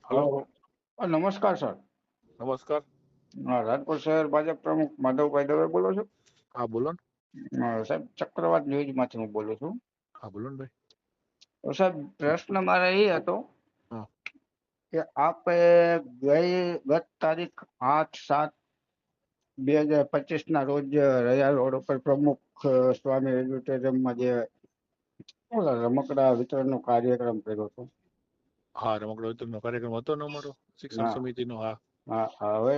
Hello. નમસ્કાર sir. નમસ્કાર. રાજકોટ શહેર ભાજપ પ્રમુખ માધવભાઈ દવે બોલો છો? હા બોલો ને. સાહેબ, ચક્રવાત ન્યૂઝમાંથી હું બોલું છું. હા બોલો ને ભાઈ. તો સાહેબ, પ્રશ્ન મારે એ હતો હા. કે આપે ગત તારીખ 8/7/2025 ના રોજ રયા રોડ ઉપર પ્રમુખ સ્વામી એડ્યુટેરિયમમાં જે રમકડા વિતરણનો કાર્યક્રમ કર્યો હતો. હા, રમકડા વિતરણનો કાર્યક્રમ હતો ને અમારો શિક્ષણ સમિતિનો. હા. હા, હવે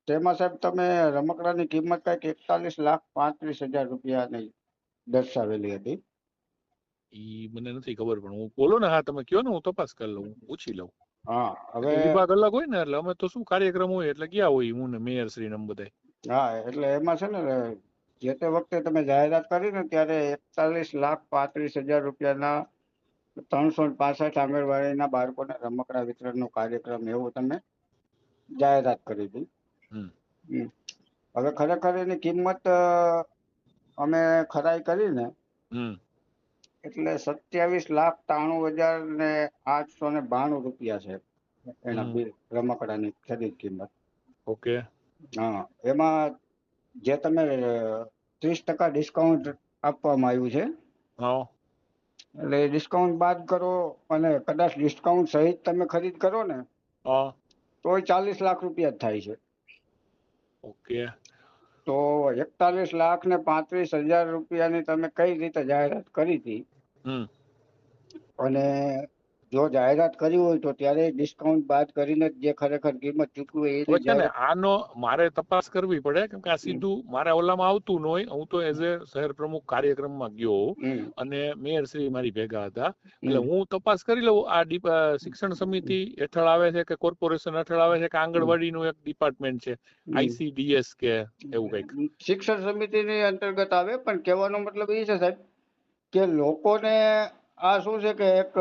તેમાં સાહેબ તમે રમકડાની કિંમત કઈક 41,35,000 રૂપિયાની દર્શાવેલી હતી. ઈ મને નથી ખબર, પણ હું બોલો ને. હા, તમે કયો ને, હું તપાસ કરી લઉં, હું પૂછી લઉં. હા, હવે વિભાગ અલગ હોય ને, એટલે અમે તો શું કાર્યક્રમ હોય એટલે ગયા હોય, હું ને મેયર શ્રી ને બધા. હા, એટલે એમાં છે ને, જે તે વખતે તમે જાહેરાત કરી ને ત્યારે 41,35,000 રૂપિયાના 365 આંગણવાડીના બાળકોને રમકડા વિતરણનો કાર્યક્રમ એવું તમે જાહેરાત કરી હતી. હવે ખરેખર એની કિંમત અમે ખરાઈ કરીને એટલે 27,93,892 રૂપિયા છે એના બિલ રમકડાની ખરીદ કિંમત. ઓકે. હા, એમાં જે તમે 30% ડિસ્કાઉન્ટ આપવામાં આવ્યું છે. હા. એટલે ડિસ્કાઉન્ટ બાદ કરો અને કદાચ ડિસ્કાઉન્ટ સહિત તમે ખરીદ કરો ને તોય 40 લાખ રૂપિયા જ થાય છે. ઓકે. તો 41,35,000 રૂપિયાની તમે કઈ રીતે જાહેરાત કરી હતી? અને જો જાહેરાત કરી હોય તો ત્યારે ડિસ્કાઉન્ટ બાદ કરીને જે ખરેખર કિંમત ચૂકવી હોય હવે એની છે ને, જાહેરાત. આનો મારે તપાસ કરવી પડે, કેમ કે આ સીધું મારા ઓલામાં આવતું ન હોય. હું તો એઝ એ શહેર પ્રમુખ કાર્યક્રમમાં ગયો અને મેયર શ્રી મારી ભેગા હતા, એટલે હું તપાસ કરી લઉં આ શિક્ષણ સમિતિ હેઠળ આવે છે કે કોર્પોરેશન હેઠળ આવે છે કે આંગણવાડીનું એક ડિપાર્ટમેન્ટ છે, ICDS કે એવું કંઈક. શિક્ષણ સમિતિની અંતર્ગત આવે, પણ કહેવાનો મતલબ એ છે સાહેબ કે લોકોને આ શું છે કે એક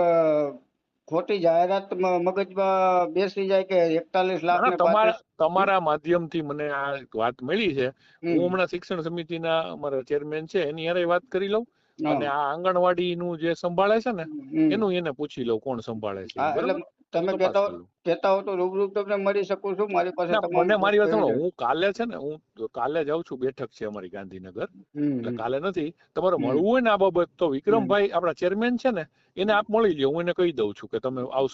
ખોટી જાહેરાત મગજમાં બેસી જાય કે 41 લાખ ને તમારા માધ્યમથી મને આ વાત મળી છે. હું હમણાં શિક્ષણ સમિતિના અમારા ચેરમેન છે એની હારે વાત કરી લઉં, અને આ આંગણવાડીનું જે સંભાળે છે ને એનું એને પૂછી લઉં કોણ સંભાળે છે. એટલે બરાબર, તમે કહેતા હો તો રૂબરૂ તમને મળી શકું છું. મારી પાસે મને મારી વાત સાંભળો, હું કાલે છે ને, હું કાલે જાઉં છું, બેઠક છે અમારી ગાંધીનગર, એટલે કાલે નથી. તમારે મળવું હોય ને આ બાબત, તો વિક્રમભાઈ આપણા ચેરમેન છે ને, એને આપ મળી લ્યો. હું એને કહી દઉં છું કે તમે આવશો.